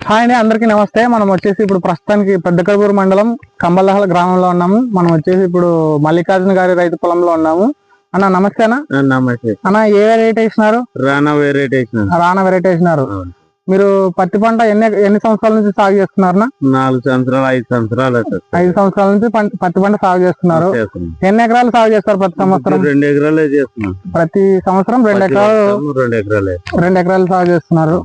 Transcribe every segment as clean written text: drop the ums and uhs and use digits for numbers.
Hi అండి, అందరికీ నమస్తే. మనం వచ్చేసి ఇప్పుడు ప్రస్తుతానికి పెద్ద కడుపూరు మండలం కంబల్దహల గ్రామంలో ఉన్నాము. మనం వచ్చేసి ఇప్పుడు మల్లికార్జున గారి రైతు పొలంలో ఉన్నాము. అన్న నమస్తే అన్న. నమస్తే అన్న, ఏ వెరైటీ వేసినారు? రానా వెరైటీ వేసినారు. రానా వెరైటీ వేసినారు. మీరు పత్తి పంట ఎన్ని సంవత్సరాల నుంచి సాగు చేస్తున్నారు? 4 సంవత్సరాలు 5 సంవత్సరాలు 5 సంవత్సరాల నుంచి పత్తి పంట సాగు చేస్తున్నారు. ఎన్ని ఎకరాలు సాగు చేస్తారు ప్రతి సంవత్సరం? 2 ఎకరాలే చేస్తున్నాం. ప్రతి సంవత్సరం 2 ఎకరాలు 2 ఎకరాలు సాగు చేస్తున్నారు.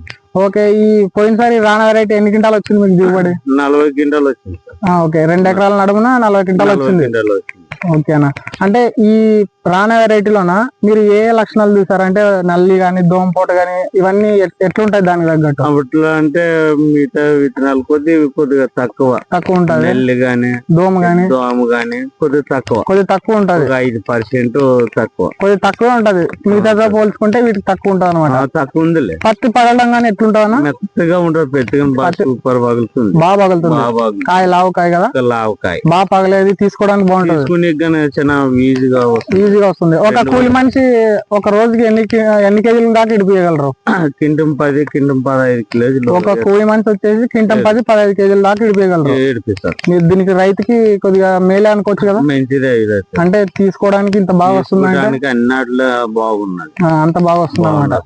ఓకే, ఈ పోయినసారి రానా వెరైటీ ఎన్ని క్వింటాలు వచ్చింది మీకు దిగుబడి? 40 క్వింటాలు వచ్చింది. ఓకే, 2 ఎకరాల నడుమున 40 క్వింటాలు వచ్చింది. ఓకేనా. అంటే ఈ రానా వెరైటీలోన మీరు ఏ లక్షణాలు చూసారంటే నల్లి గాని దోమపోట గాని ఇవన్నీ ఎట్లుంటాయి దానికి తగ్గట్టు? అప్పట్లో అంటే మిగతా విత్తనాలు కొద్దిగా తక్కువ ఉంటది. నల్లి గాని దోమ గాని కొద్దిగా తక్కువ ఉంటది. 5% తక్కువ, కొద్దిగా తక్కువ ఉంటది. మిగతా పోల్చుకుంటే వీటికి తక్కువ ఉంటది అనమాట. తక్కువ ఉందిలే. పత్తి పడడం గానీ ఎట్లుంటదన్నా? మెత్తగా ఉంటది. పెద్దగా సూపర్ పగులుతుంది. బాగా పగులుతుంది. కాయ లావు కాయ కదా, లావు కాయ బాగా పగలేది. తీసుకోవడానికి బాగుంటది, ఈజీగా వస్తుంది. ఒక కూలి మనిషి ఒక రోజుకి ఎన్ని కేజీల దాకా ఇడిపియగలరు? కింటం 10 కింటం 15 కేజీలు. ఒక కూలి మనిషి వచ్చేసి కింటం 10-15 కేజీల దాకా ఇడిపియగలరు. మీరు దీనికి రైతుకి కొద్దిగా మేలే అనుకోవచ్చు కదా. మంచిదే. అంటే తీసుకోవడానికి ఇంత బాగా వస్తుంది, అన్నట్లు బాగున్నది. అంత బాగా వస్తుంది అనమాట.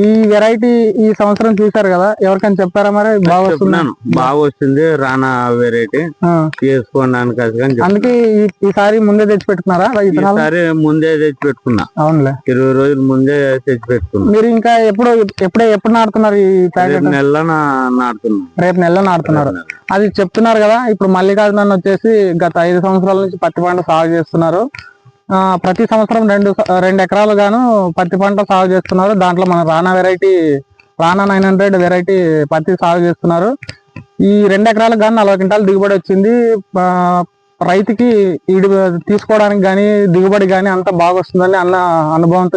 ఈ వెరైటీ ఈ సంవత్సరం చూసారు కదా, ఎవరికైనా చెప్పారా మరి? బాగా వస్తుంది రానా వెరైటీ చేసుకోవడానికి. అందుకే ఈసారి ముందే తెచ్చి పెట్టుకున్నారా? ఈసారి ముందే తెచ్చి పెట్టుకున్నా. అవునులే, 20 రోజులు ముందే తెచ్చి పెట్టుకున్నా. మీరు ఇంకా ఎప్పుడు నాటుతున్నారు ఈ ప్యాకెట్? రేపు నెలలో నాటుతున్నారు. అది చెప్తున్నారు కదా. ఇప్పుడు మల్లికార్జున వచ్చేసి గత 5 సంవత్సరాల నుంచి పత్తి పంట సాగు చేస్తున్నారు. ప్రతి సంవత్సరం 2 ఎకరాలు గాను పత్తి పంట సాగు చేస్తున్నారు. దాంట్లో మన రానా 900 వెరైటీ పత్తి సాగు చేస్తున్నారు. ఈ 2 ఎకరాలకు గాను 40 క్వింటాలు దిగుబడి వచ్చింది. రైతుకి తీసుకోవడానికి గానీ దిగుబడి గానీ అంత బాగా వస్తుందని అన్న అనుభవంతో